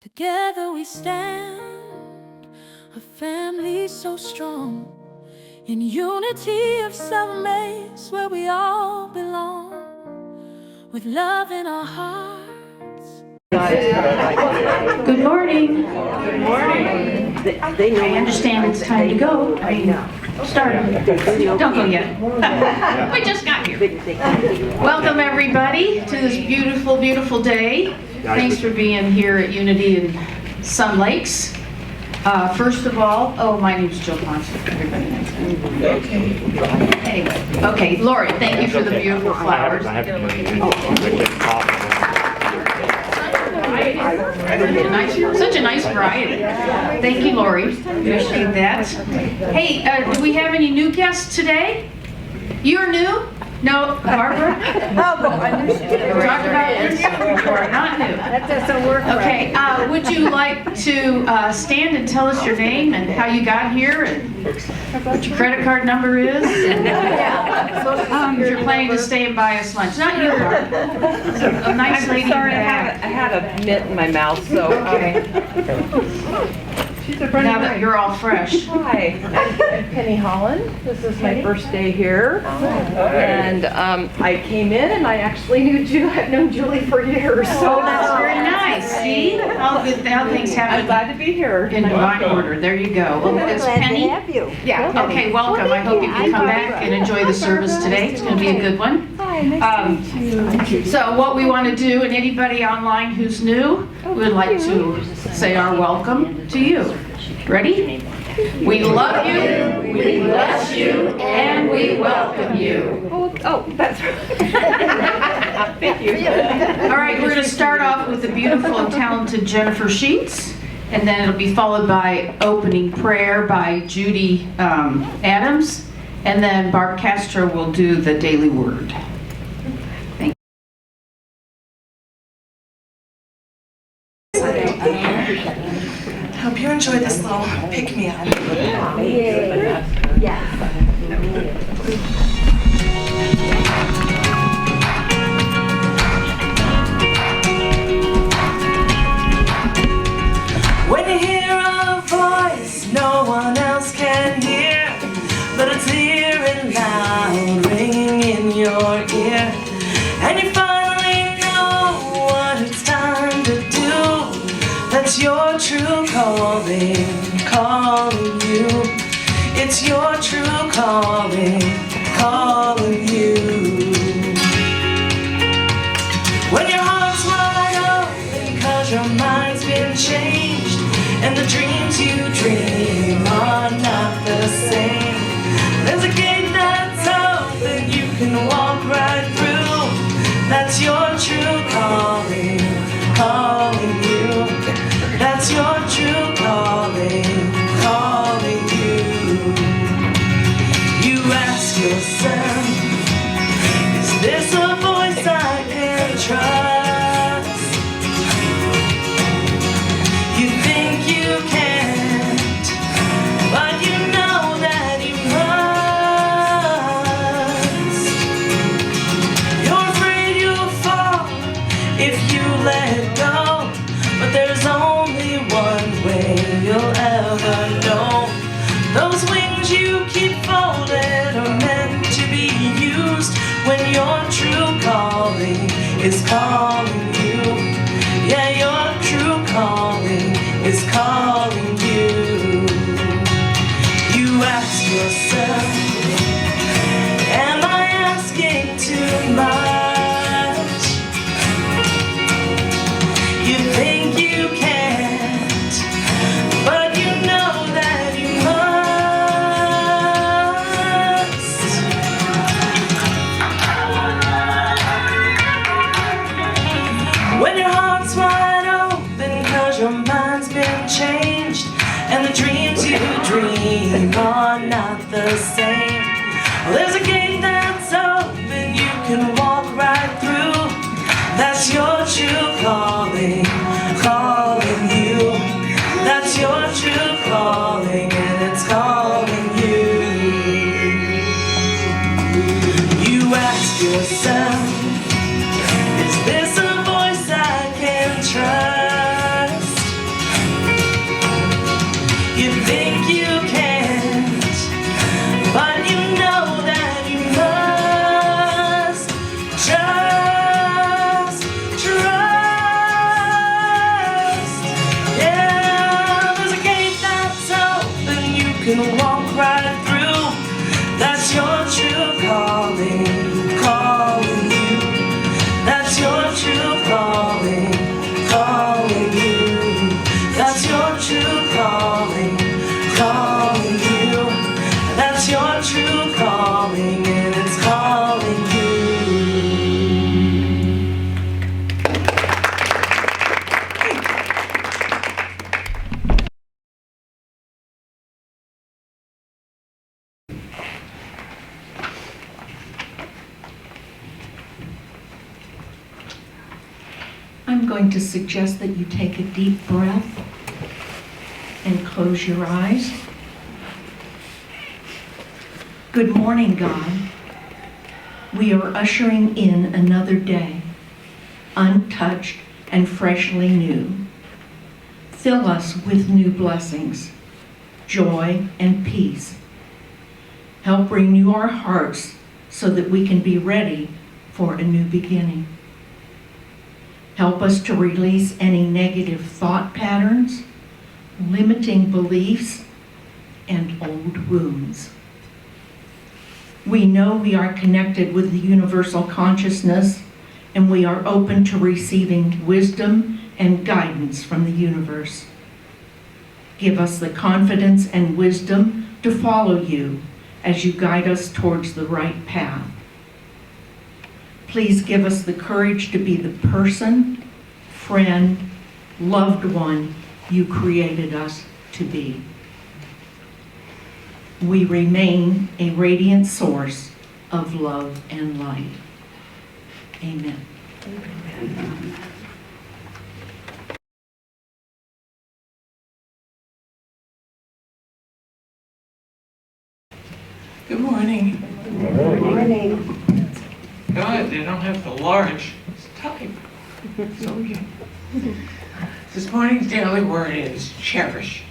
Together we stand, a family so strong, in unity of self-maze where we all belong, with love in our hearts. Good morning. Good morning. I understand it's time to go. Start. Don't go yet. We just got here. Welcome everybody to this beautiful, beautiful day. Thanks for being here at Unity in Sun Lakes. First of all, my name's Jill Ponce. Everybody knows that. Anyway, okay, Lori, thank you for the beautiful flowers. Such a nice variety. Thank you, Lori. Appreciate that. Hey, do we have any new guests today? You're new? No, Barbara? I knew she was. Talk about this. You are not new. That doesn't work. Okay, would you like to stand and tell us your name and how you got here and what your credit card number is? If you're planning to stay and buy us lunch. Not you, Barbara. A nice lady in the back. I had a mitt in my mouth, so. Okay. Now that you're all fresh. Hi, I'm Penny Holland. This is my first day here. And I came in and I actually knew Julie. I've known Julie for years. So That's very nice. See? How things I'm happen glad to be here. in divine order. There you go. Well, it's Penny. Yeah. Okay, welcome. I hope you can come back and enjoy the service today. It's going to be a good one. Hi, nice to meet you. So what we want to do, and anybody online who's new, we'd like to say our welcome to you. Ready? We love you, we bless you, and we welcome you. Oh, that's right. Thank you. All right, we're going to start off with the beautiful and talented Jennifer Sheets, and then it'll be followed by opening prayer by Judy Adams, and then Barb Castro will do the daily word. Thank you. Hope you enjoy this little pick-me-up. When you hear a voice no one else can hear, but it's here and loud, ringing in your ear, and you finally know what it's time to do. That's your true calling, calling you. It's your true calling, calling you. When your heart's wide open 'cause your mind's been changed, and the dreams you dream are not the same, there's a gate that's open you can walk right through. That's your true calling, calling you. That's your true calling, calling you. You ask yourself, is this a voice I can trust? You think you can't, but you know that you must. You're afraid you'll fall if you let go, but there's only one way you'll ever know. Those wings you keep folded are meant to be used when your true calling is calling you. Yeah, your true calling is calling you. You ask yourself, am I asking too much? You think you can't, but you know that you must. When your heart's wide open 'cause your mind's been changed, I'm going to suggest that you take a deep breath and close your eyes. Good morning, God. We are ushering in another day, untouched and freshly new. Fill us with new blessings, joy, and peace. Help renew our hearts so that we can be ready for a new beginning. Help us to release any negative thought patterns, limiting beliefs, and old wounds. We know we are connected with the universal consciousness, and we are open to receiving wisdom and guidance from the universe. Give us the confidence and wisdom to follow you as you guide us towards the right path. Please give us the courage to be the person, friend, loved one you created us to be. We remain a radiant source of love and light. Amen. Good morning. Good morning. God, they don't have the large type. So cute. This morning's daily word is cherish.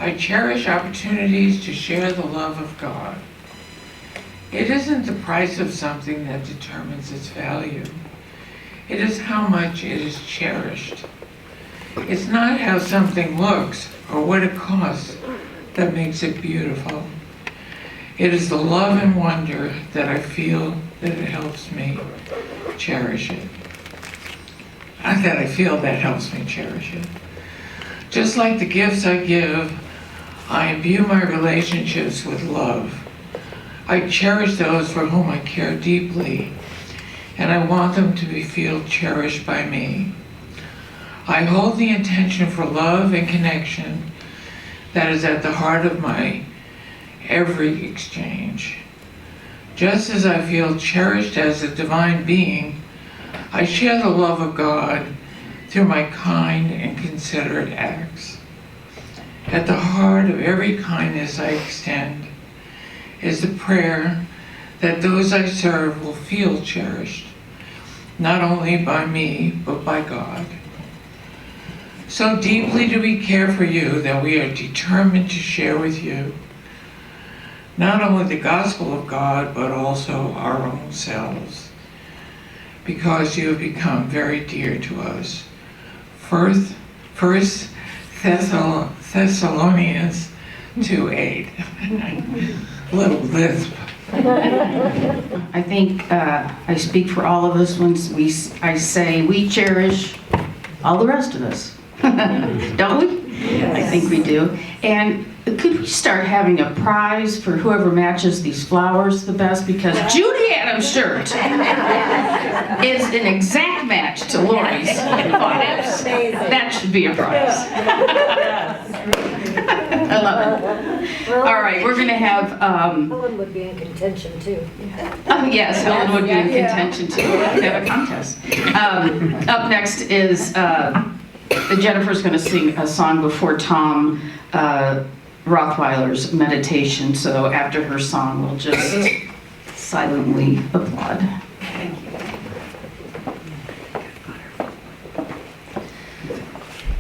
I cherish opportunities to share the love of God. It isn't the price of something that determines its value. It is how much it is cherished. It's not how something looks or what it costs that makes it beautiful. It is the love and wonder that I feel that it helps me cherish it. That I feel that helps me cherish it. Just like the gifts I give, I imbue my relationships with love. I cherish those for whom I care deeply, and I want them to feel cherished by me. I hold the intention for love and connection that is at the heart of my every exchange. Just as I feel cherished as a divine being, I share the love of God through my kind and considerate acts. At the heart of every kindness I extend is the prayer that those I serve will feel cherished, not only by me, but by God. So deeply do we care for you that we are determined to share with you not only the gospel of God, but also our own selves, because you have become very dear to us. First Thessalonians 2:8. Little lisp. I think I speak for all of us when I say we cherish all the rest of us. Don't we? Yes. I think we do. And could we start having a prize for whoever matches these flowers the best? Because Judy Adams' shirt is an exact match to Lori's bottoms. That should be a prize. I love it. All right, we're going to have... Helen would be in contention too. Oh, yes, Helen would be in contention too. We have a contest. Up next is Jennifer's going to sing a song before Tom Rothweiler's meditation. So after her song, we'll just silently applaud. Thank you.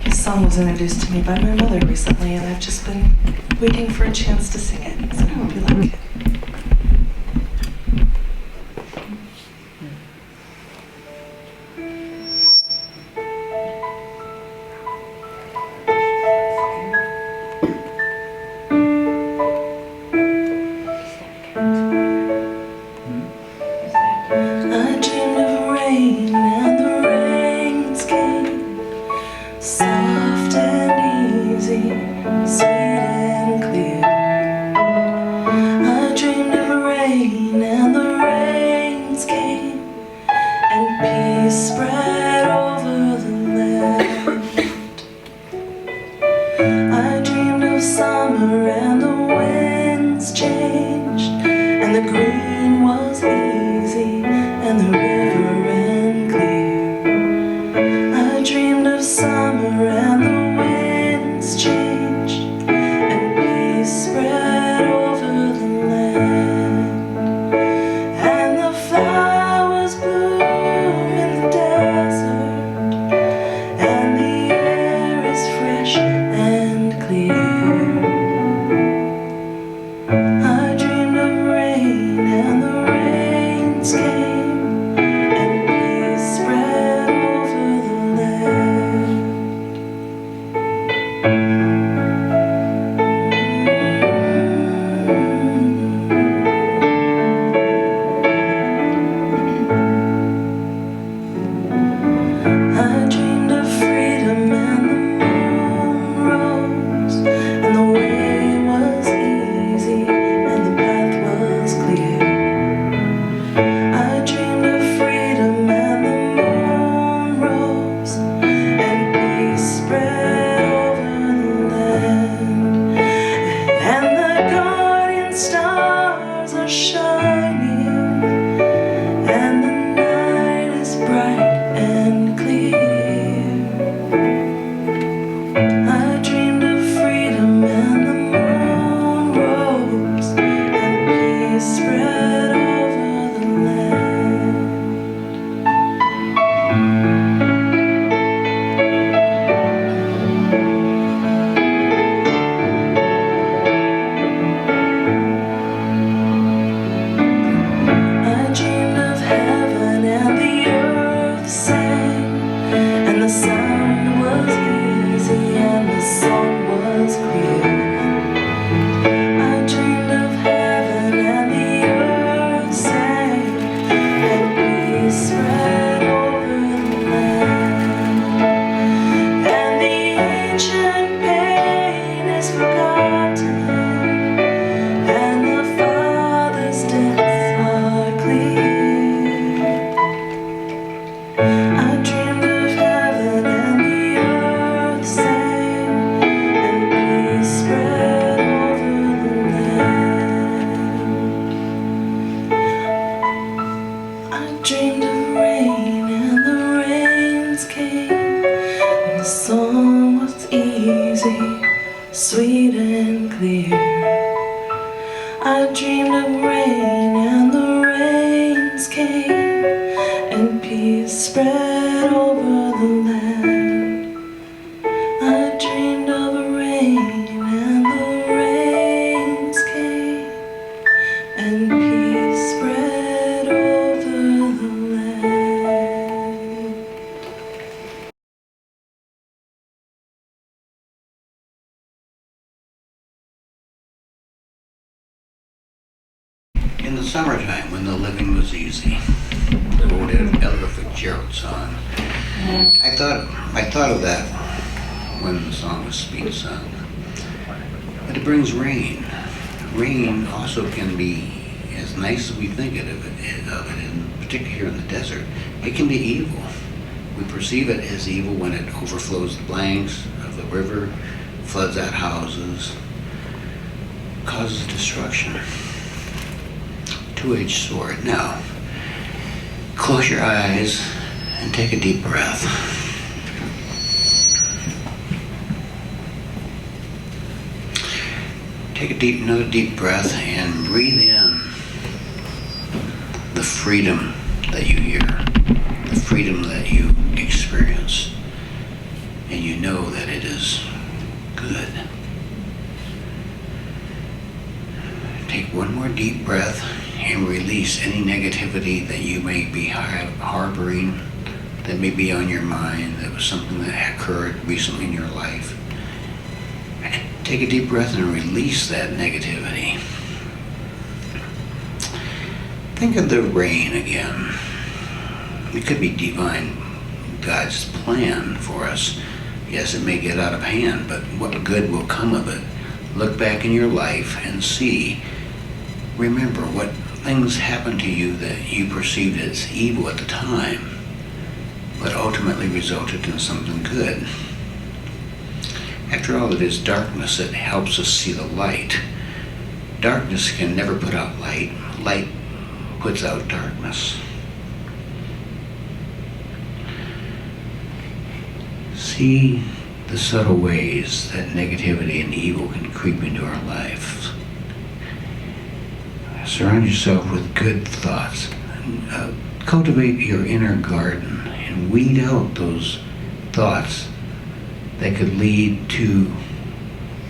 This song was introduced to me by my mother recently, and I've just been waiting for a chance to sing it, so I hope you like it. I dreamed of rain and the rains came, soft and easy, sweet and clear. I dreamed of rain and the rains came, and peace spread over the land. I dreamed of summer and the winds changed, and the green was easy and the river ran clear. know what's easy, sweet and clear. I dreamed of rain and the rains came, and peace spread over the land. I dreamed of rain and the rains came, and peace spread over the land. In the summertime, when the living was easy, the old Ella Fitzgerald song. I thought of that when the song was being sung. But it brings rain. Rain also can be as nice as we think of it, in particular here in the desert. It can be evil. We perceive it as evil when it overflows the banks of the river, floods out houses, causes destruction. Two-edged sword. Now, close your eyes and take a deep breath. Take another deep breath and breathe in the freedom that you hear, the freedom that you experience, and you know that it is good. Take one more deep breath and release any negativity that you may be harboring, that may be on your mind, that was something that occurred recently in your life. Take a deep breath and release that negativity. Think of the rain again. It could be divine, God's plan for us. Yes, it may get out of hand, but what good will come of it? Look back in your life and see. Remember what things happened to you that you perceived as evil at the time, but ultimately resulted in something good. After all, it is darkness that helps us see the light. Darkness can never put out light. Light puts out darkness. See the subtle ways that negativity and evil can creep into our lives. Surround yourself with good thoughts. Cultivate your inner garden and weed out those thoughts that could lead to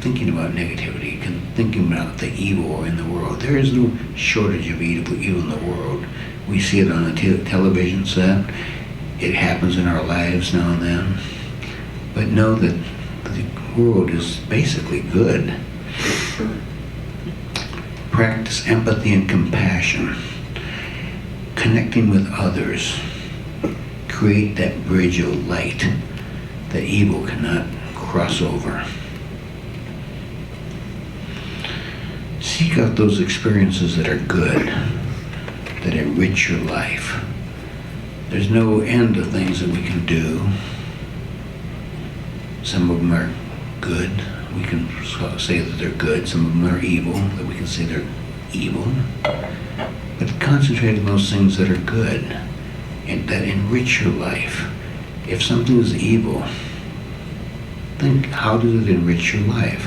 thinking about negativity, thinking about the evil in the world. There is no shortage of evil in the world. We see it on the television set. It happens in our lives now and then. But know that the world is basically good. Practice empathy and compassion. Connecting with others. Create that bridge of light that evil cannot cross over. Seek out those experiences that are good, that enrich your life. There's no end to things that we can do. Some of them are good. We can say that they're good. Some of them are evil, that we can say they're evil. But concentrate on those things that are good and that enrich your life. If something is evil, think, how does it enrich your life?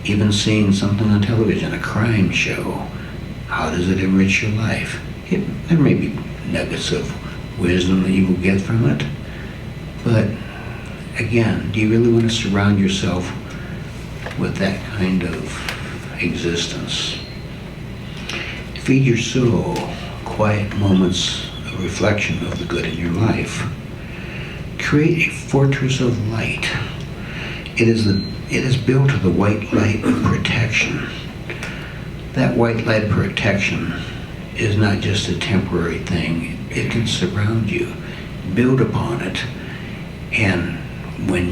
Even seeing something on television, a crime show, how does it enrich your life? There may be nuggets of wisdom that you will get from it, but again, do you really want to surround yourself with that kind of existence? Feed your soul quiet moments of reflection of the good in your life. Create a fortress of light. It is built of the white light of protection. That white light of protection is not just a temporary thing. It can surround you. Build upon it. And when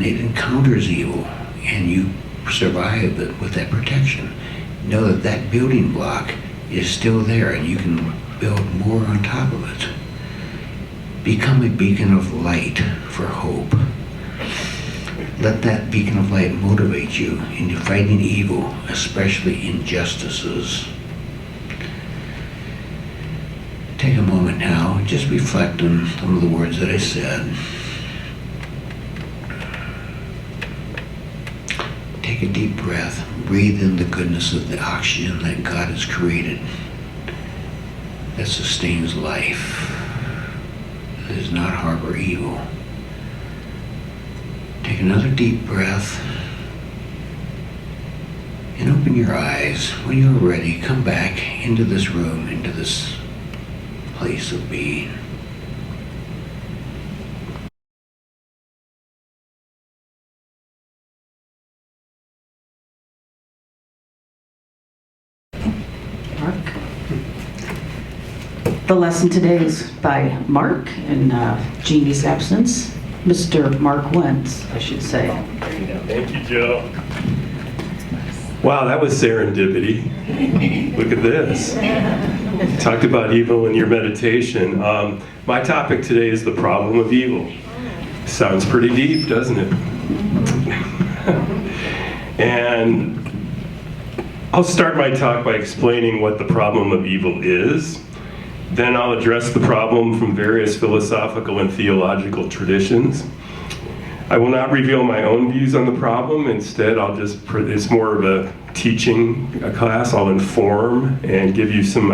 it encounters evil and you survive it with that protection, know that that building block is still there and you can build more on top of it. Become a beacon of light for hope. Let that beacon of light motivate you into fighting evil, especially injustices. Take a moment now, just reflect on some of the words that I said. take a deep breath, breathe in the goodness of the oxygen that God has created that sustains life, that does not harbor evil. Take another deep breath and open your eyes. When you're ready, come back into this room, into this place of being. Mark. The lesson today is by Mark in Jeannie's absence. Mr. Mark Wenz, I should say. Thank you, Joe. Wow, that was serendipity. Look at this. Talked about evil in your meditation. My topic today is the problem of evil. Sounds pretty deep, doesn't it? And I'll start my talk by explaining what the problem of evil is. Then I'll address the problem from various philosophical and theological traditions. I will not reveal my own views on the problem. Instead, it's more of a teaching class. I'll inform and give you some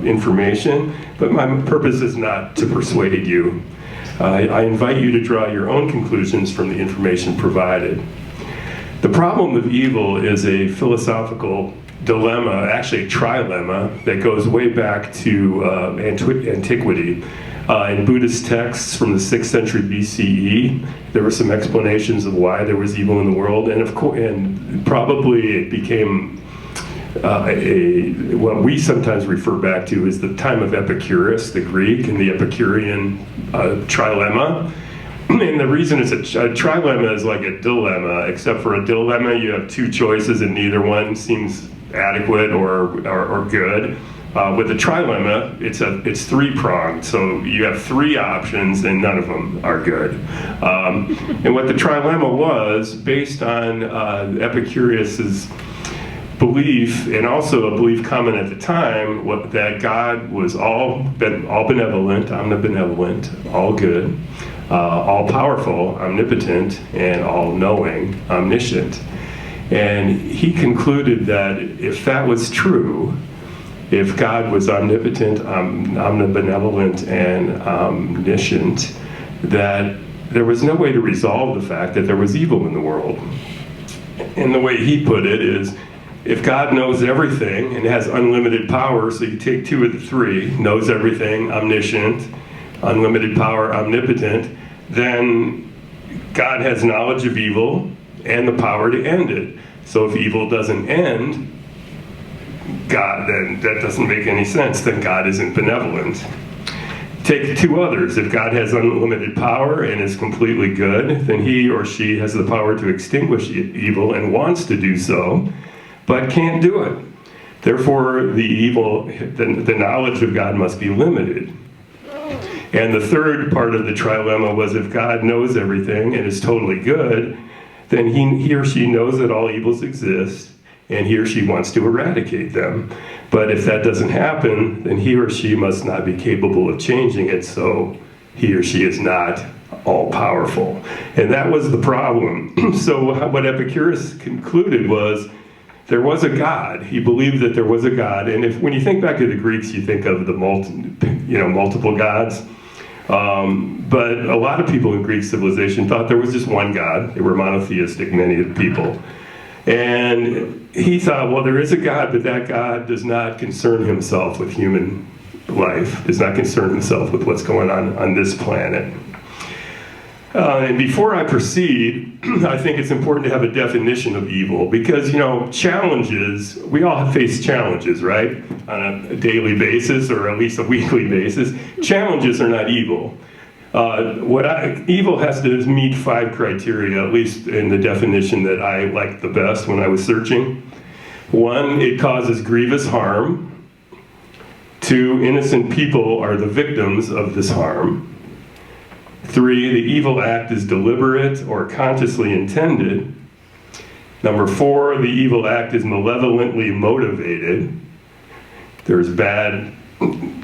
information, but my purpose is not to persuade you. I invite you to draw your own conclusions from the information provided. The problem of evil is a philosophical dilemma, actually a trilemma, that goes way back to antiquity. In Buddhist texts from the 6th century BCE, there were some explanations of why there was evil in the world, and probably it became what we sometimes refer back to as the time of Epicurus, the Greek, and the Epicurean trilemma. And the reason it's a trilemma is like a dilemma, except for a dilemma you have two choices and neither one seems adequate or good. With a trilemma, it's three-pronged, so you have three options and none of them are good. And what the trilemma was, based on Epicurus's belief, and also a belief common at the time, that God was all benevolent, omnibenevolent, all good, all powerful, omnipotent, and all knowing, omniscient. And he concluded that if that was true, if God was omnipotent, omnibenevolent, and omniscient, that there was no way to resolve the fact that there was evil in the world. And the way he put it is, if God knows everything and has unlimited power, so you take two of the three, knows everything, omniscient, unlimited power, omnipotent, then God has knowledge of evil and the power to end it. So if evil doesn't end, God, then that doesn't make any sense. Then God isn't benevolent. Take two others. If God has unlimited power and is completely good, then he or she has the power to extinguish evil and wants to do so, but can't do it. Therefore, the knowledge of God must be limited. And the third part of the trilemma was, if God knows everything and is totally good, then he or she knows that all evils exist, and he or she wants to eradicate them. But if that doesn't happen, then he or she must not be capable of changing it, so he or she is not all-powerful. And that was the problem. So what Epicurus concluded was, there was a God. He believed that there was a God, and when you think back to the Greeks, you think of the multiple gods. But a lot of people in Greek civilization thought there was just one God. They were monotheistic, many of the people. And he thought, well, there is a God, but that God does not concern himself with human life, does not concern himself with what's going on this planet. And before I proceed, I think it's important to have a definition of evil, because, challenges, we all face challenges, right? On a daily basis, or at least a weekly basis. Challenges are not evil. Evil has to meet 5 criteria, at least in the definition that I liked the best when I was searching. 1, it causes grievous harm. 2, innocent people are the victims of this harm. 3, the evil act is deliberate or consciously intended. Number 4, the evil act is malevolently motivated. There's bad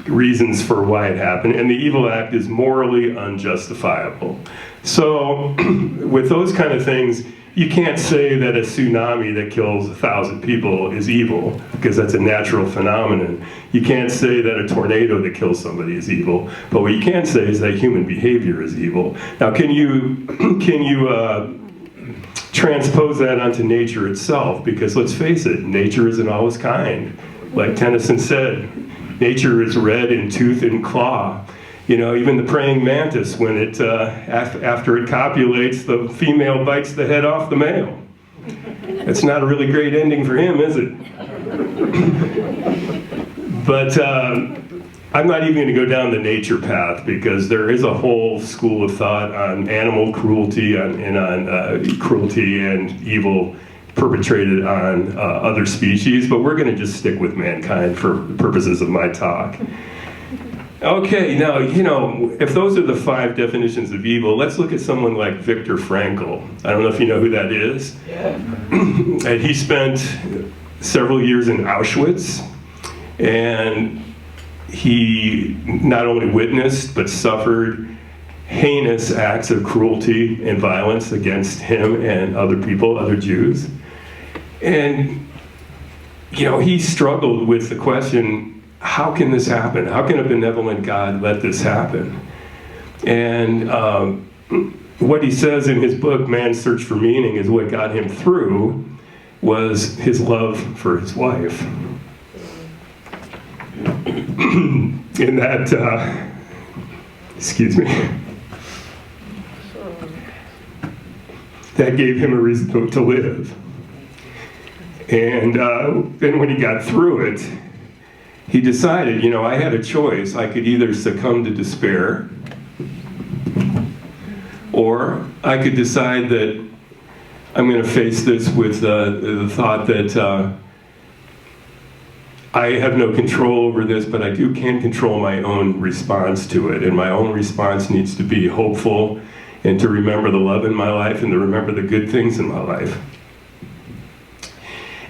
reasons for why it happened, and the evil act is morally unjustifiable. So with those kind of things, you can't say that a tsunami that kills 1,000 people is evil, because that's a natural phenomenon. You can't say that a tornado that kills somebody is evil, but what you can say is that human behavior is evil. Now, can you transpose that onto nature itself? Because let's face it, nature isn't always kind. Like Tennyson said, nature is red in tooth and claw. You know, even the praying mantis, when it, after it copulates, the female bites the head off the male. It's not a really great ending for him, is it? But I'm not even going to go down the nature path, because there is a whole school of thought on animal cruelty and on cruelty and evil perpetrated on other species, but we're going to just stick with mankind for purposes of my talk. Okay, now, you know, if those are the 5 definitions of evil, let's look at someone like Viktor Frankl. I don't know if you know who that is. Yeah. And he spent several years in Auschwitz, and he not only witnessed, but suffered heinous acts of cruelty and violence against him and other people, other Jews. And, you know, he struggled with the question, how can this happen? How can a benevolent God let this happen? And what he says in his book, Man's Search for Meaning, is what got him through was his love for his wife. In that, excuse me, that gave him a reason to live. And then when he got through it, he decided, you know, I had a choice. I could either succumb to despair, or I could decide that I'm going to face this with the thought that I have no control over this, but I can control my own response to it. And my own response needs to be hopeful, and to remember the love in my life, and to remember the good things in my life.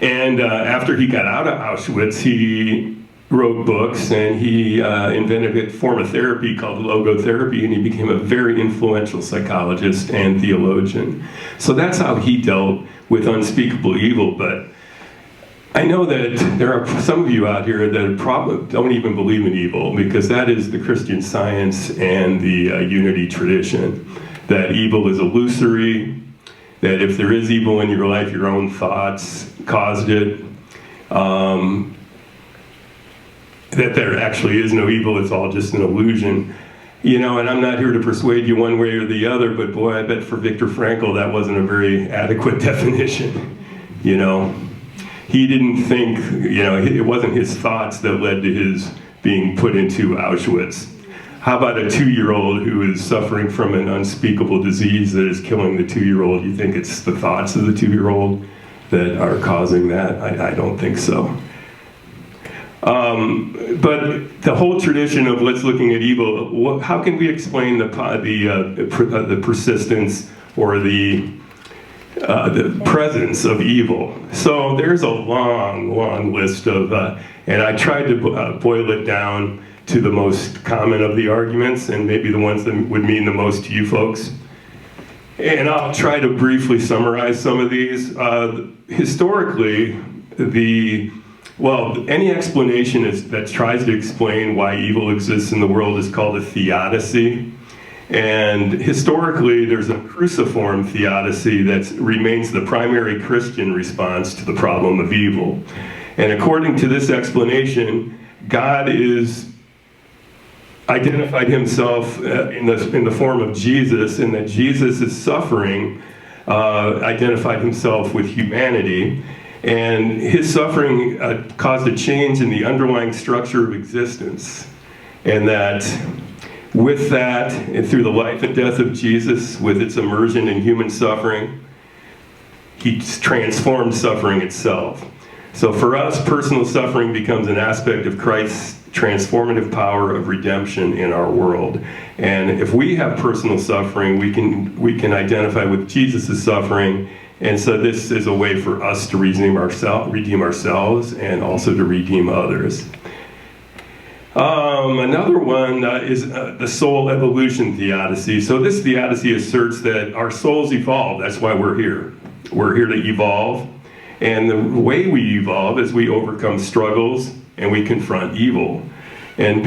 And after he got out of Auschwitz, he wrote books, and he invented a form of therapy called logotherapy, and he became a very influential psychologist and theologian. So that's how he dealt with unspeakable evil. But I know that there are some of you out here that probably don't even believe in evil, because that is the Christian Science and the unity tradition, that evil is illusory, that if there is evil in your life, your own thoughts caused it. That there actually is no evil, it's all just an illusion. You know, and I'm not here to persuade you one way or the other, but boy, I bet for Viktor Frankl that wasn't a very adequate definition. You know, he didn't think, you know, it wasn't his thoughts that led to his being put into Auschwitz. How about a 2-year-old who is suffering from an unspeakable disease that is killing the 2-year-old? You think it's the thoughts of the 2-year-old that are causing that? I don't think so. But the whole tradition of let's looking at evil, how can we explain the persistence or the presence of evil? So there's a long list of, and I tried to boil it down to the most common of the arguments, and maybe the ones that would mean the most to you folks. And I'll try to briefly summarize some of these. Historically, any explanation that tries to explain why evil exists in the world is called a theodicy. And historically, there's a cruciform theodicy that remains the primary Christian response to the problem of evil. And according to this explanation, God is identified himself in the form of Jesus, and that Jesus' suffering identified himself with humanity. And his suffering caused a change in the underlying structure of existence. And that with that, and through the life and death of Jesus, with its immersion in human suffering, he transformed suffering itself. So for us, personal suffering becomes an aspect of Christ's transformative power of redemption in our world. And if we have personal suffering, we can identify with Jesus' suffering. And so this is a way for us to redeem ourselves and also to redeem others. Another one is the soul evolution theodicy. So this theodicy asserts that our souls evolve. That's why we're here. We're here to evolve. And the way we evolve is we overcome struggles and we confront evil. And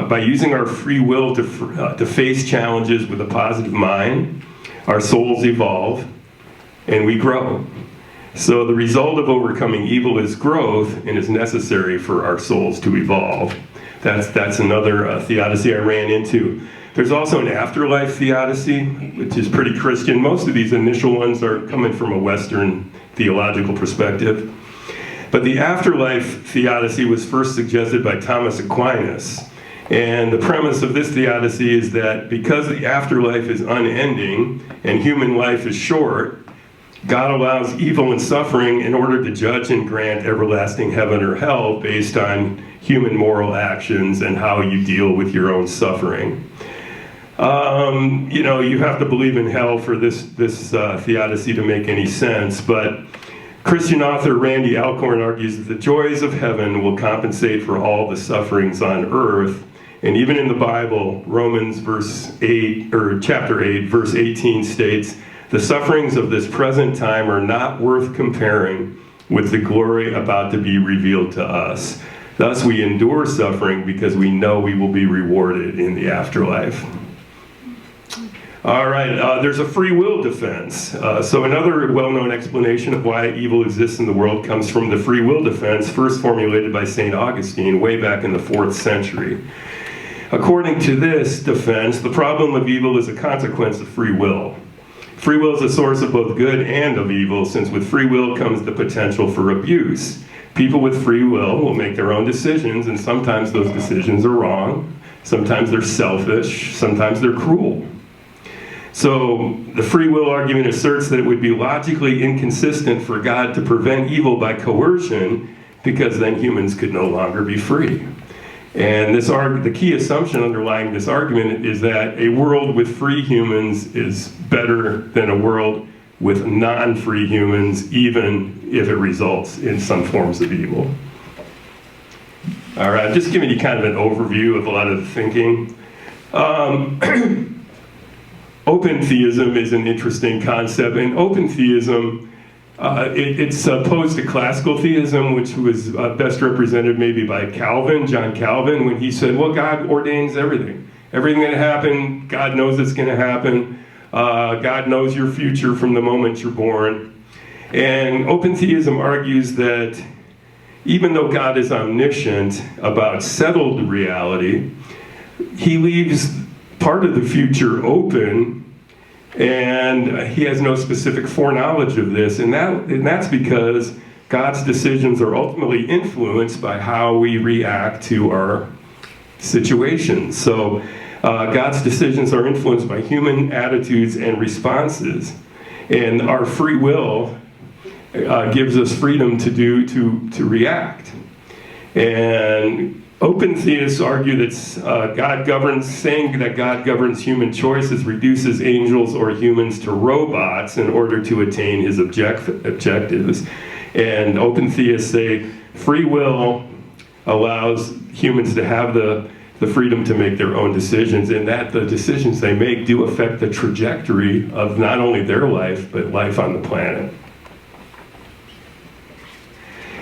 by using our free will to face challenges with a positive mind, our souls evolve and we grow. So the result of overcoming evil is growth and is necessary for our souls to evolve. That's another theodicy I ran into. There's also an afterlife theodicy, which is pretty Christian. Most of these initial ones are coming from a Western theological perspective. But the afterlife theodicy was first suggested by Thomas Aquinas. And the premise of this theodicy is that because the afterlife is unending and human life is short, God allows evil and suffering in order to judge and grant everlasting heaven or hell based on human moral actions and how you deal with your own suffering. You know, you have to believe in hell for this theodicy to make any sense, but Christian author Randy Alcorn argues that the joys of heaven will compensate for all the sufferings on earth. And even in the Bible, Romans chapter 8, verse 18 states, "The sufferings of this present time are not worth comparing with the glory about to be revealed to us. Thus we endure suffering because we know we will be rewarded in the afterlife." All right, there's a free will defense. So another well-known explanation of why evil exists in the world comes from the free will defense, first formulated by St. Augustine way back in the 4th century. According to this defense, the problem of evil is a consequence of free will. Free will is a source of both good and of evil, since with free will comes the potential for abuse. People with free will make their own decisions, and sometimes those decisions are wrong, sometimes they're selfish, sometimes they're cruel. So the free will argument asserts that it would be logically inconsistent for God to prevent evil by coercion, because then humans could no longer be free. And the key assumption underlying this argument is that a world with free humans is better than a world with non-free humans, even if it results in some forms of evil. All right, just giving you kind of an overview of a lot of the thinking. Open theism is an interesting concept, and open theism, it's opposed to classical theism, which was best represented maybe by Calvin, John Calvin, when he said, well, God ordains everything. Everything that happened, God knows it's going to happen. God knows your future from the moment you're born. And open theism argues that even though God is omniscient about settled reality, he leaves part of the future open, and he has no specific foreknowledge of this, and that's because God's decisions are ultimately influenced by how we react to our situations. So God's decisions are influenced by human attitudes and responses, and our free will gives us freedom to react. And open theists argue that saying that God governs human choices reduces angels or humans to robots in order to attain his objectives. And open theists say free will allows humans to have the freedom to make their own decisions, and that the decisions they make do affect the trajectory of not only their life, but life on the planet.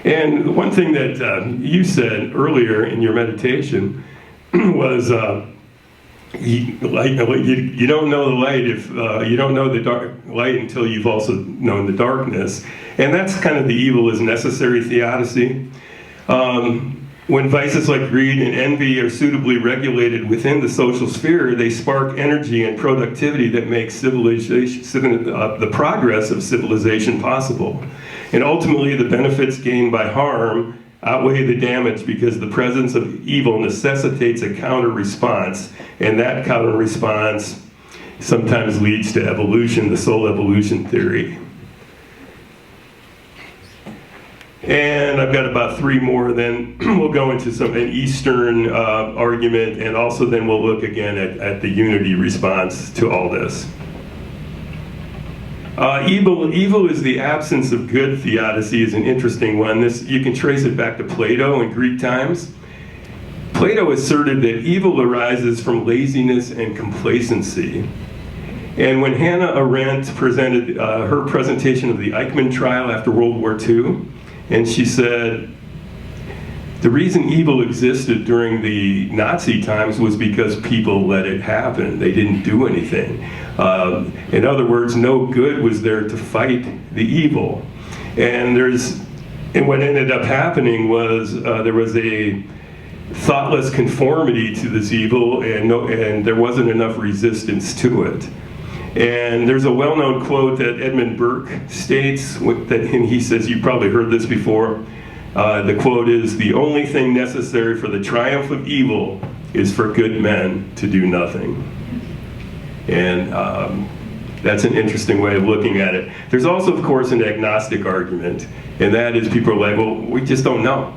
And one thing that you said earlier in your meditation was you don't know the light if you don't know the light until you've also known the darkness. And that's kind of the evil is necessary theodicy. When vices like greed and envy are suitably regulated within the social sphere, they spark energy and productivity that makes the progress of civilization possible. And ultimately, the benefits gained by harm outweigh the damage because the presence of evil necessitates a counter-response, and that counter-response sometimes leads to evolution, the soul evolution theory. And I've got about 3 more, then we'll go into an Eastern argument, and also then we'll look again at the unity response to all this. Evil is the absence of good theodicy is an interesting one. You can trace it back to Plato in Greek times. Plato asserted that evil arises from laziness and complacency. And when Hannah Arendt presented her presentation of the Eichmann trial after World War II, and she said, the reason evil existed during the Nazi times was because people let it happen. They didn't do anything. In other words, no good was there to fight the evil. And what ended up happening was there was a thoughtless conformity to this evil, and there wasn't enough resistance to it. And there's a well-known quote that Edmund Burke states, and he says, you've probably heard this before. The quote is, "The only thing necessary for the triumph of evil is for good men to do nothing." And that's an interesting way of looking at it. There's also, of course, an agnostic argument, and that is people are like, well, we just don't know.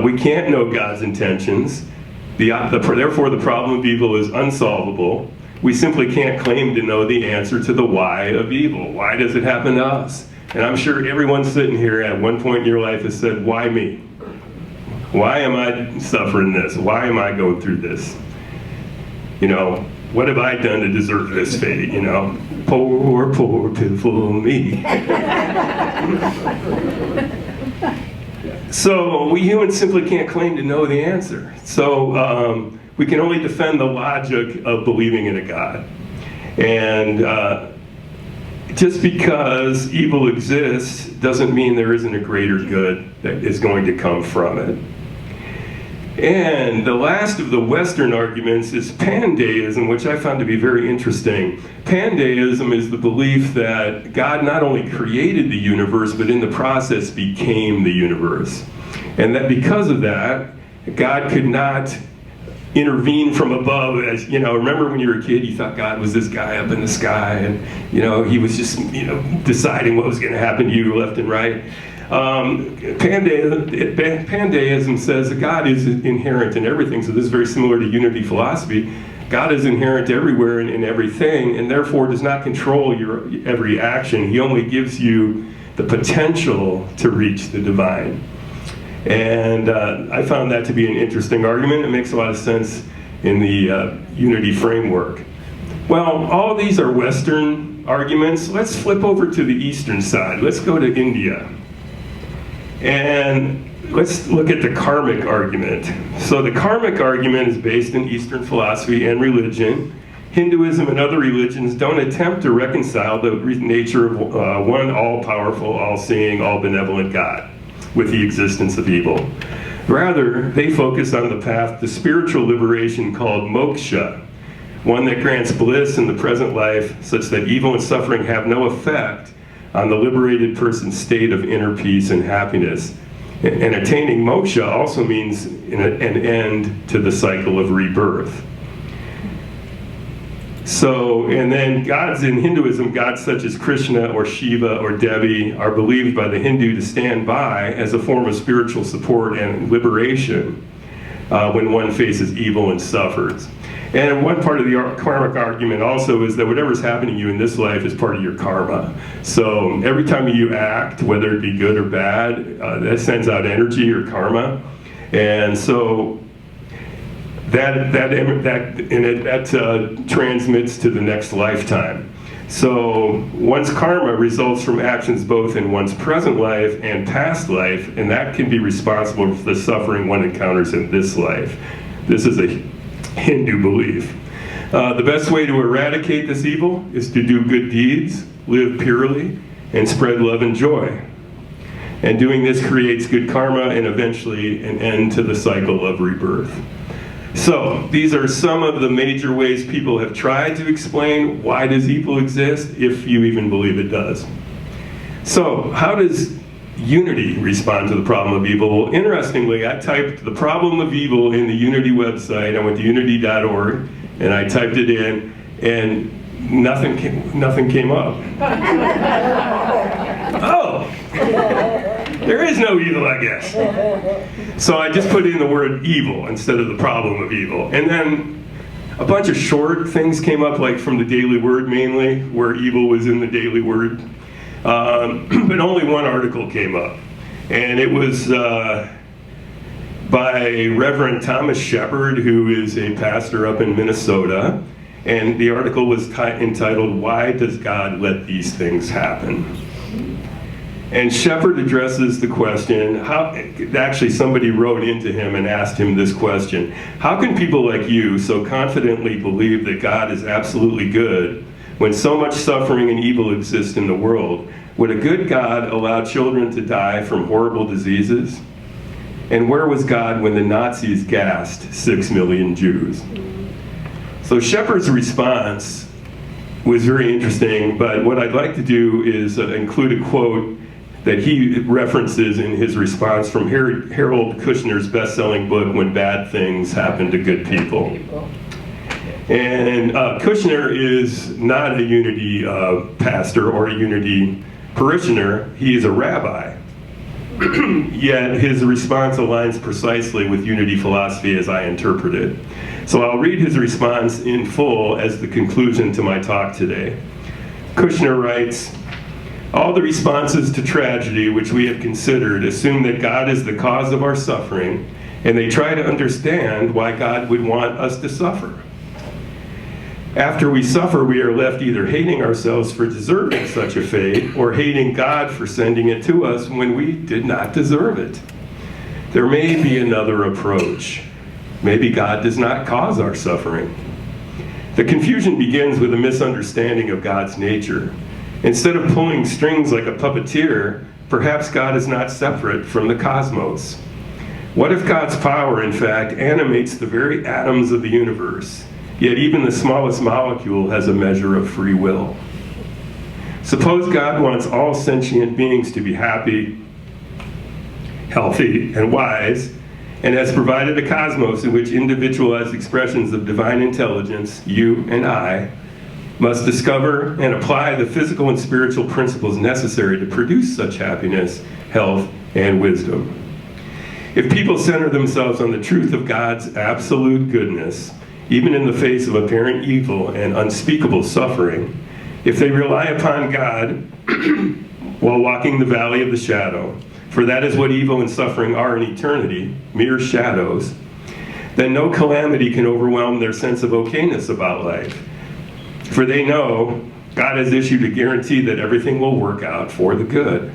We can't know God's intentions. Therefore, the problem of evil is unsolvable. We simply can't claim to know the answer to the why of evil. Why does it happen to us? And I'm sure everyone sitting here at one point in your life has said, why me? Why am I suffering this? Why am I going through this? You know, what have I done to deserve this fate, you know? Poor, poor, pitiful me. So we humans simply can't claim to know the answer. So we can only defend the logic of believing in a God. And just because evil exists doesn't mean there isn't a greater good that is going to come from it. And the last of the Western arguments is pandeism, which I found to be very interesting. Pandeism is the belief that God not only created the universe, but in the process became the universe. And that because of that, God could not intervene from above. As you know, remember when you were a kid, you thought God was this guy up in the sky, and you know, he was just, you know, deciding what was going to happen to you left and right. Pandeism says that God is inherent in everything, so this is very similar to unity philosophy. God is inherent everywhere and in everything, and therefore does not control your every action. He only gives you the potential to reach the divine. And I found that to be an interesting argument. It makes a lot of sense in the unity framework. Well, all of these are Western arguments. Let's flip over to the Eastern side. Let's go to India. And let's look at the karmic argument. So the karmic argument is based in Eastern philosophy and religion. Hinduism and other religions don't attempt to reconcile the nature of one all-powerful, all-seeing, all-benevolent God with the existence of evil. Rather, they focus on the path to spiritual liberation called moksha, one that grants bliss in the present life such that evil and suffering have no effect on the liberated person's state of inner peace and happiness. And attaining moksha also means an end to the cycle of rebirth. So, and then gods in Hinduism, gods such as Krishna or Shiva or Devi are believed by the Hindu to stand by as a form of spiritual support and liberation when one faces evil and suffers. And one part of the karmic argument also is that whatever's happening to you in this life is part of your karma. So every time you act, whether it be good or bad, that sends out energy or karma. And so that transmits to the next lifetime. So one's karma results from actions both in one's present life and past life, and that can be responsible for the suffering one encounters in this life. This is a Hindu belief. The best way to eradicate this evil is to do good deeds, live purely, and spread love and joy. And doing this creates good karma and eventually an end to the cycle of rebirth. So these are some of the major ways people have tried to explain why does evil exist, if you even believe it does. So how does unity respond to the problem of evil? Well, interestingly, I typed the problem of evil in the Unity website. I went to unity.org and I typed it in, and nothing came up. Oh, there is no evil, I guess. So I just put in the word evil instead of the problem of evil. And then a bunch of short things came up, like from the Daily Word mainly, where evil was in the Daily Word. But only one article came up. And it was by Reverend Thomas Shepard, who is a pastor up in Minnesota. And the article was entitled, "Why Does God Let These Things Happen?" And Shepard addresses the question, actually somebody wrote into him and asked him this question: how can people like you so confidently believe that God is absolutely good when so much suffering and evil exists in the world? Would a good God allow children to die from horrible diseases? And where was God when the Nazis gassed 6 million Jews? So Shepard's response was very interesting, but what I'd like to do is include a quote that he references in his response from Harold Kushner's best-selling book, When Bad Things Happen to Good People. And Kushner is not a Unity pastor or a Unity parishioner. He is a rabbi. Yet his response aligns precisely with Unity philosophy as I interpret it. So I'll read his response in full as the conclusion to my talk today. Kushner writes, "All the responses to tragedy which we have considered assume that God is the cause of our suffering, and they try to understand why God would want us to suffer. After we suffer, we are left either hating ourselves for deserving such a fate, or hating God for sending it to us when we did not deserve it. There may be another approach. Maybe God does not cause our suffering. The confusion begins with a misunderstanding of God's nature. Instead of pulling strings like a puppeteer, perhaps God is not separate from the cosmos. What if God's power, in fact, animates the very atoms of the universe, yet even the smallest molecule has a measure of free will? Suppose God wants all sentient beings to be happy, healthy, and wise, and has provided a cosmos in which individualized expressions of divine intelligence, you and I, must discover and apply the physical and spiritual principles necessary to produce such happiness, health, and wisdom. If people center themselves on the truth of God's absolute goodness, even in the face of apparent evil and unspeakable suffering, if they rely upon God while walking the valley of the shadow, for that is what evil and suffering are in eternity, mere shadows, then no calamity can overwhelm their sense of okayness about life. For they know God has issued a guarantee that everything will work out for the good.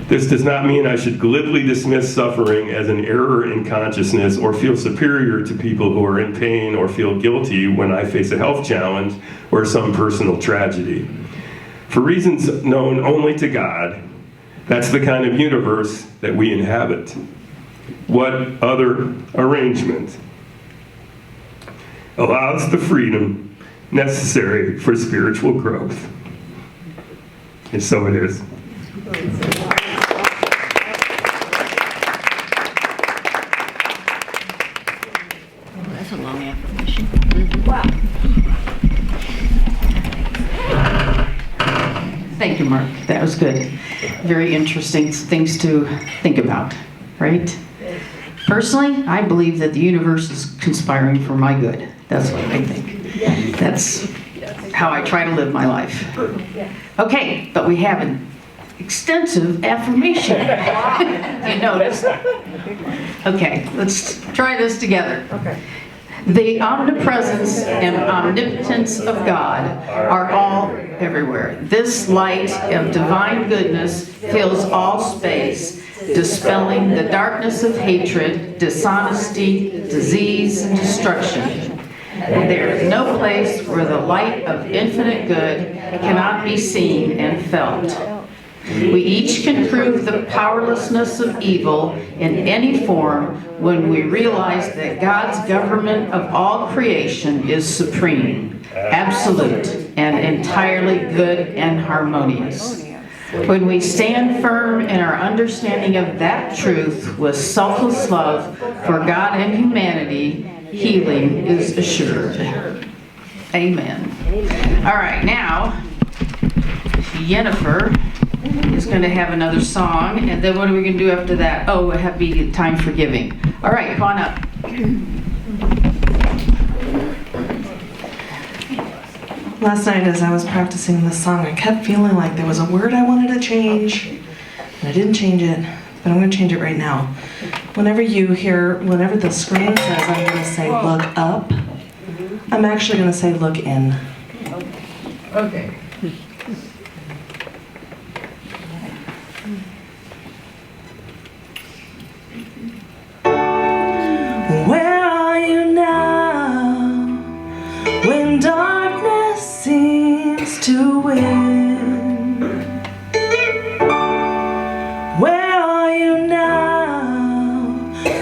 This does not mean I should glibly dismiss suffering as an error in consciousness or feel superior to people who are in pain or feel guilty when I face a health challenge or some personal tragedy. For reasons known only to God, that's the kind of universe that we inhabit. What other arrangement allows the freedom necessary for spiritual growth? And so it is. That's a long affirmation. Wow. Thank you, Mark. That was good. Very interesting things to think about, right? Personally, I believe that the universe is conspiring for my good. That's what I think. That's how I try to live my life. Okay, but we have an extensive affirmation. You notice? Okay, let's try this together. Okay. The omnipresence and omnipotence of God are all everywhere. This light of divine goodness fills all space, dispelling the darkness of hatred, dishonesty, disease, and destruction. There is no place where the light of infinite good cannot be seen and felt. We each can prove the powerlessness of evil in any form when we realize that God's government of all creation is supreme, absolute, and entirely good and harmonious. When we stand firm in our understanding of that truth with selfless love for God and humanity, healing is assured. Amen. All right, now, Jennifer is going to have another song, and then what are we going to do after that? Oh, it have be time for giving. All right, come on up. Last night as I was practicing this song, I kept feeling like there was a word I wanted to change, and I didn't change it, but I'm going to change it right now. whenever the screen says I'm going to say look up, I'm actually going to say look in. Okay. Where are you now when darkness seems to win? Where are you now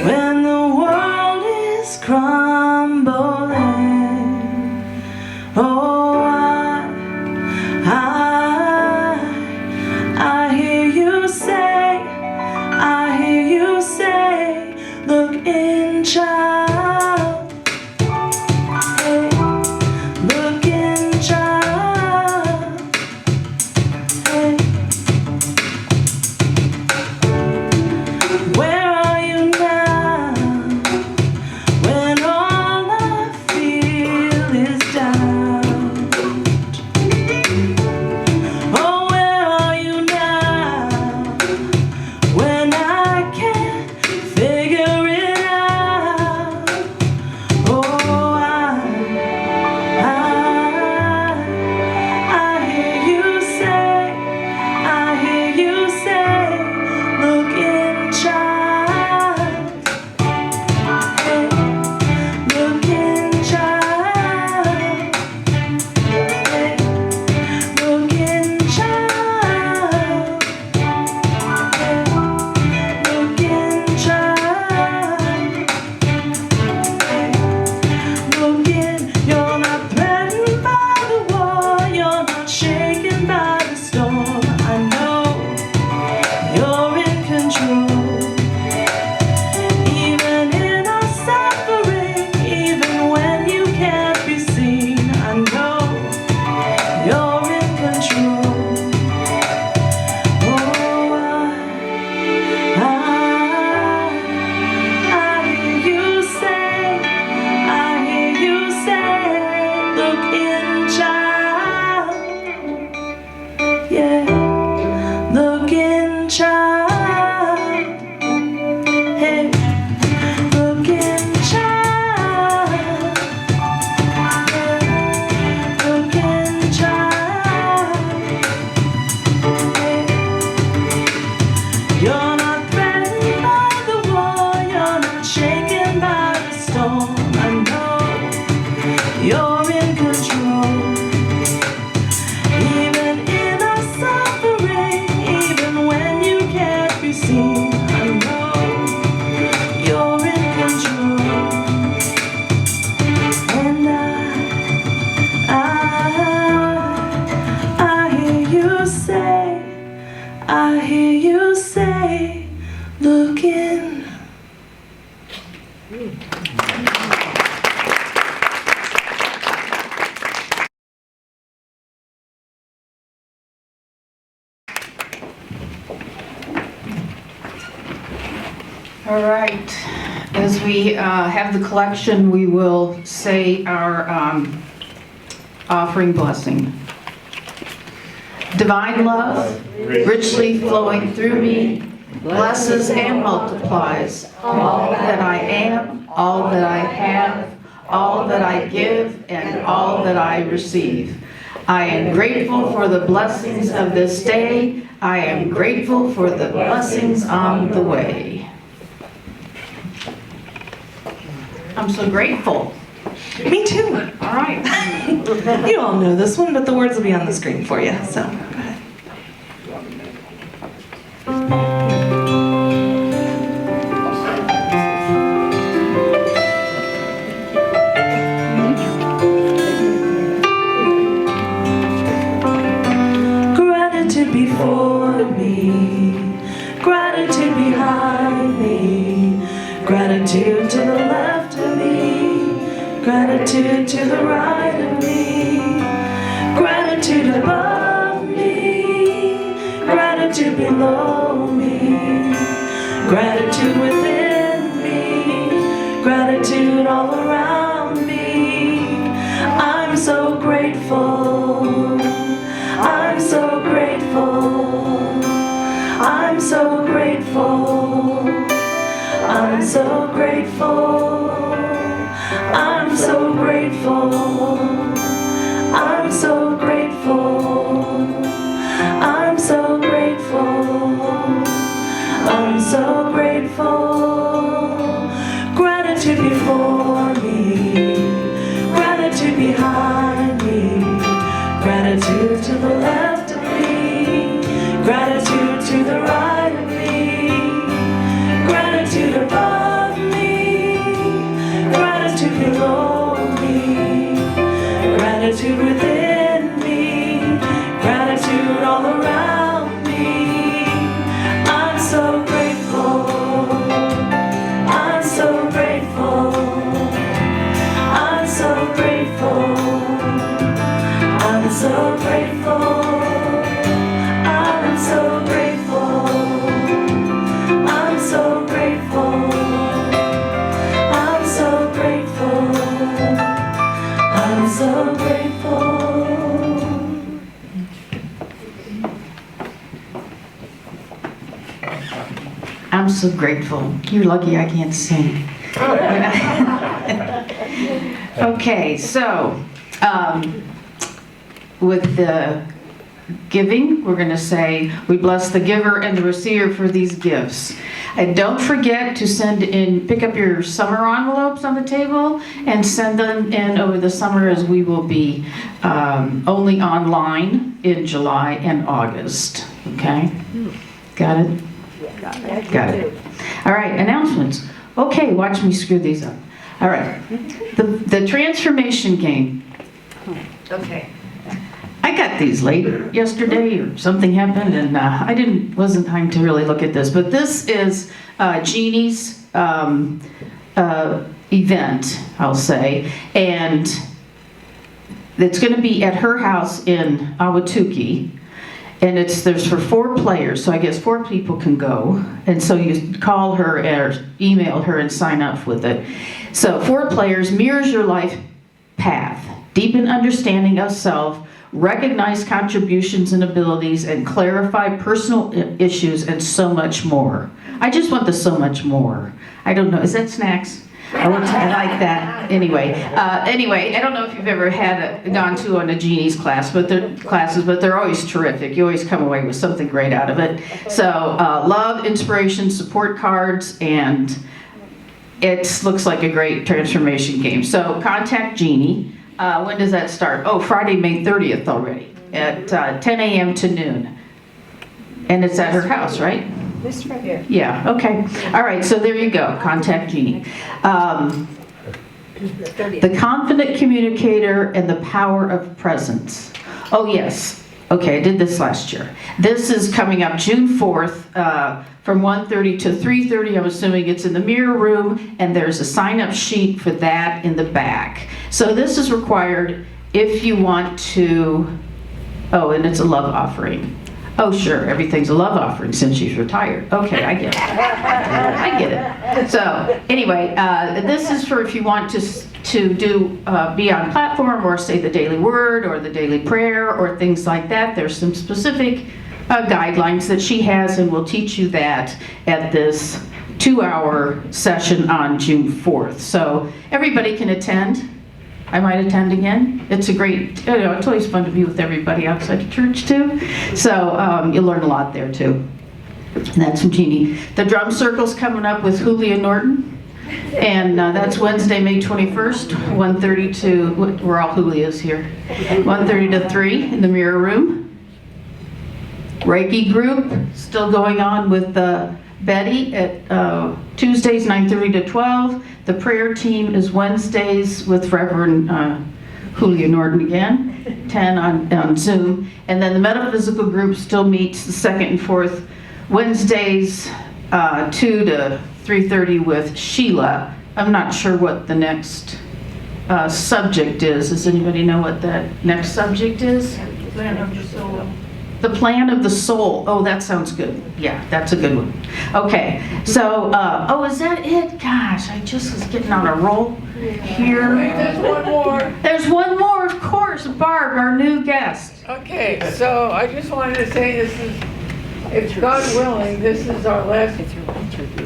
when the world is crumbling? Oh, I hear you say, look in, child. Hey, look in, child. Hey. Where are you now when all I feel is doubt? Oh, where are you now when I can't figure it out? Oh, I hear you say, look in, child. Hey, look in, child. Hey, look in, child. Hey, look in, child. Hey, look in. You're not threatened by the war. You're not shaken by the storm. I know you're in control. Even in our suffering, even when you can't be seen, I know you're in control. Oh, I hear you say, look in, child. Yeah, look in, child. Hey, look in, child. Yeah, look in, child. Hey, you're not threatened by the war. You're not shaken by the storm. I know you're in control. Even in our suffering, even when you can't be seen, I know you're in control. And I hear you say, look in. All right. As we have the collection, we will say our offering blessing. Divine love, richly flowing through me, blesses and multiplies all that I am, all that I have, all that I give, and all that I receive. I am grateful for the blessings of this day. I am grateful for the blessings on the way. I'm so grateful. Me too. All right. You all know this one, but the words will be on the screen for you, so go ahead. Gratitude before me, gratitude behind me, gratitude to the left of me, gratitude to the right of me, gratitude above me, gratitude below me, gratitude within me, gratitude all around me. I'm so grateful. I'm so grateful. I'm so grateful. I'm so grateful. I'm so grateful. I'm so grateful. I'm so grateful. I'm so grateful. Gratitude before me, gratitude behind me, gratitude to the left of me, gratitude to the right of me, gratitude above me, gratitude below me, gratitude within me, gratitude all around me. I'm so grateful. I'm so grateful. I'm so grateful. I'm so grateful. I'm so grateful. I'm so grateful. I'm so grateful. I'm so grateful. I'm so grateful. You're lucky I can't sing. Okay, so with the giving, we're going to say, we bless the giver and the receiver for these gifts. And don't forget to send in, pick up your summer envelopes on the table and send them in over the summer, as we will be only online in July and August. Okay? Got it? Got it. All right, announcements. Okay, watch me screw these up. All right, the transformation game. Okay. I got these late yesterday, or something happened, and wasn't time to really look at this. But this is Jeannie's event, I'll say, and it's going to be at her house in Ahwatukee. And there's for 4 players, so I guess 4 people can go. And so you call her or email her and sign up with it. So 4 players, mirrors your life path, deepen understanding of self, recognize contributions and abilities, and clarify personal issues, and so much more. I just want the so much more. I don't know, is that snacks? I like that. Anyway, I don't know if you've ever gone to a Jeannie's class, but they're always terrific. You always come away with something great out of it. So love, inspiration, support cards, and it looks like a great transformation game. So contact Jeannie. When does that start? Oh, Friday, May 30th already at 10 a.m. to noon. And it's at her house, right? This right here. Yeah, okay. All right, so there you go. Contact Jeannie. The confident communicator and the power of presence. Oh, yes. Okay, I did this last year. This is coming up June 4th from 1:30 to 3:30. I'm assuming it's in the mirror room, and there's a sign-up sheet for that in the back. So this is required if you want to, and it's a love offering. Oh, sure, everything's a love offering since she's retired. Okay, I get it. I get it. So, anyway, this is for if you want to be on platform or say the daily word or the daily prayer or things like that. There's some specific guidelines that she has, and we'll teach you that at this 2-hour session on June 4th. So, everybody can attend. I might attend again. It's a great, it's always fun to be with everybody outside the church too. So you'll learn a lot there too. And that's from Jeannie. The drum circle's coming up with Julia Norton. And that's Wednesday, May 21st, 1:30 to, we're all Julias here, 1:30 to 3 in the mirror room. Reiki group, still going on with Betty at Tuesdays, 9:30 to 12. The prayer team is Wednesdays with Reverend Julia Norton again, 10 on Zoom. And then the metaphysical group still meets the 2nd and 4th Wednesdays, 2 to 3:30 with Sheila. I'm not sure what the next subject is. Does anybody know what that next subject is? The plan of the soul. Oh, that sounds good. Yeah, that's a good one. Okay, so, is that it? Gosh, I just was getting on a roll here. Wait, there's one more. There's one more, of course, Barb, our new guest. Okay, so I just wanted to say this is If God willing, this is our last.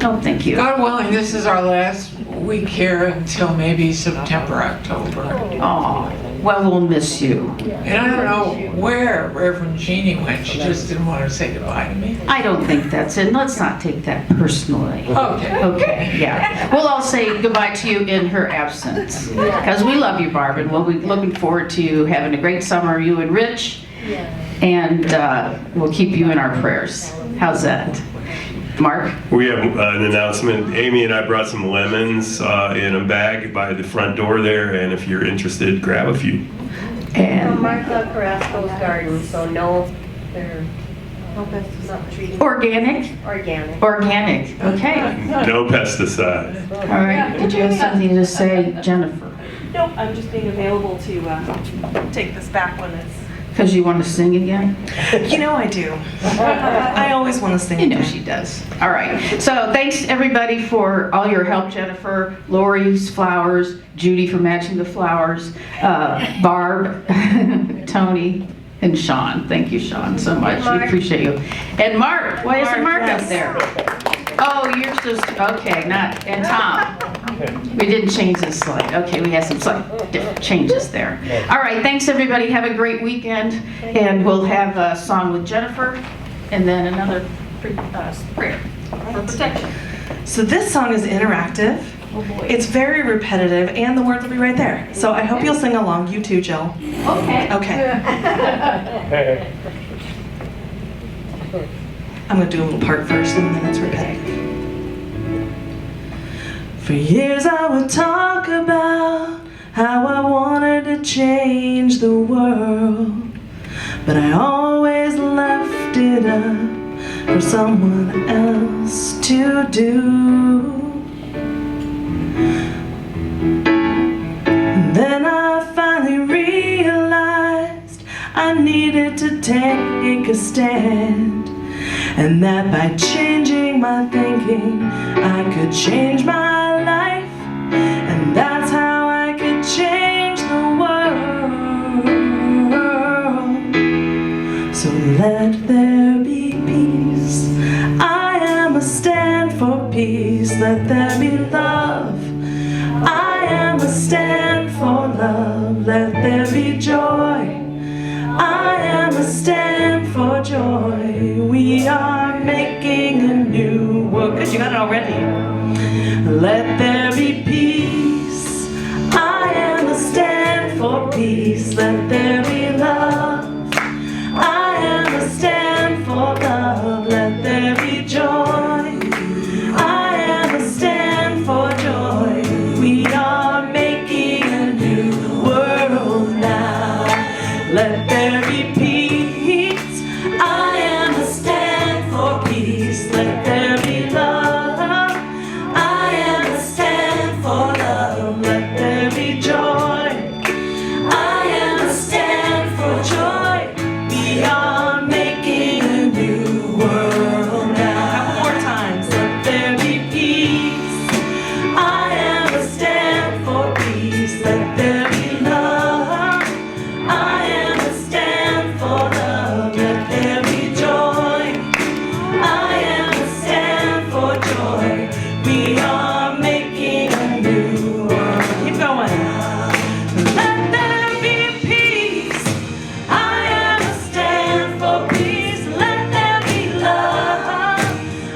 Oh, thank you. God willing, this is our last week here until maybe September, October. Oh, well, we'll miss you. And I don't know where Reverend Jeannie went. She just didn't want to say goodbye to me. I don't think that's it. Let's not take that personally. Okay. Okay, yeah. We'll all say goodbye to you in her absence. Because we love you, Barb, and we'll be looking forward to you having a great summer, you and Rich. And we'll keep you in our prayers. How's that? Mark? We have an announcement. Amy and I brought some lemons in a bag by the front door there, and if you're interested, grab a few. And Martha Carrasco's garden, so no, they're not treated. organic? Organic. Organic, okay. No pesticide. All right, did you have something to say, Jennifer? Nope, I'm just being available to take this back when it's... Because you want to sing again? You know I do. I always want to sing. You know she does. All right. So thanks everybody for all your help, Jennifer, Lori's flowers, Judy for matching the flowers, Barb, Tony, and Sean. Thank you, Sean, so much. We appreciate you. And Mark. Why isn't Mark up there? Oh, you're just, okay, not, and Tom. We didn't change this slide. Okay, we had some slight different changes there. All right, thanks everybody. Have a great weekend. And we'll have a song with Jennifer and then another prayer for protection. So this song is interactive. It's very repetitive, and the words will be right there. So I hope you'll sing along. You too, Jill. Okay. Okay. I'm going to do a little part first, and then it's repetitive. For years I would talk about how I wanted to change the world, but I always left it up for someone else to do. And then I finally realized I needed to take a stand, and that by changing my thinking I could change my life, and that's how I could change the world. So let there be peace. I am a stand for peace. Let there be love. I am a stand for love. Let there be joy. I am a stand for joy. We are making a new world. Good, you got it already. Let there be peace. I am a stand for peace. Let there be love. I am a stand for love. Let there be joy. I am a stand for joy. We are making a new world now. Let there be peace. I am a stand for peace. Let there be love. I am a stand for love. Let there be joy. I am a stand for joy. We are making a new world now. Couple more times. Let there be peace. I am a stand for peace. Let there be love. I am a stand for love. Let there be joy. I am a stand for joy. We are making a new world. Keep going. Let there be peace. I am a stand for peace. Let there be love.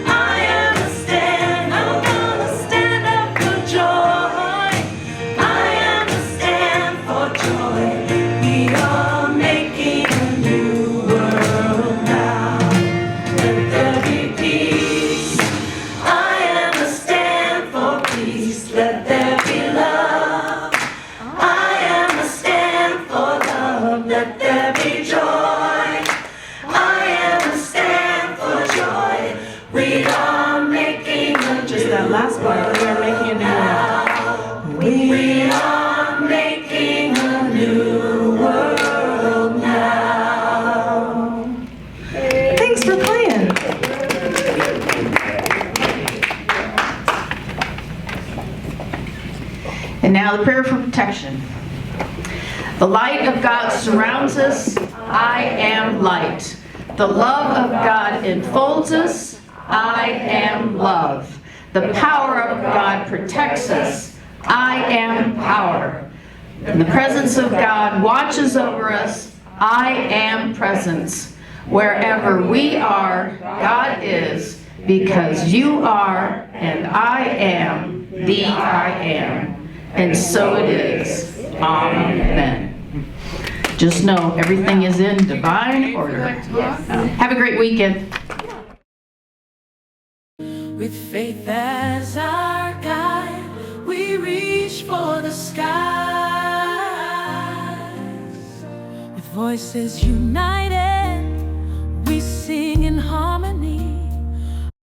I am a stand. I'm gonna stand up for joy. I am a stand for joy. We are making a new world now. Let there be peace. I am a stand for peace. Let there be love. I am a stand for love. Let there be joy. I am a stand for joy. We are making a just that last part. We are making a new world. We are making a new world now. Thanks for playing. And now the prayer for protection. The light of God surrounds us. I am light. The love of God enfolds us. I am love. The power of God protects us. I am power. And the presence of God watches over us. I am presence. Wherever we are, God is, because you are and I am the I am. And so it is. Amen. Just know everything is in divine order. Have a great weekend. With faith as our guide, we reach for the skies. With voices united,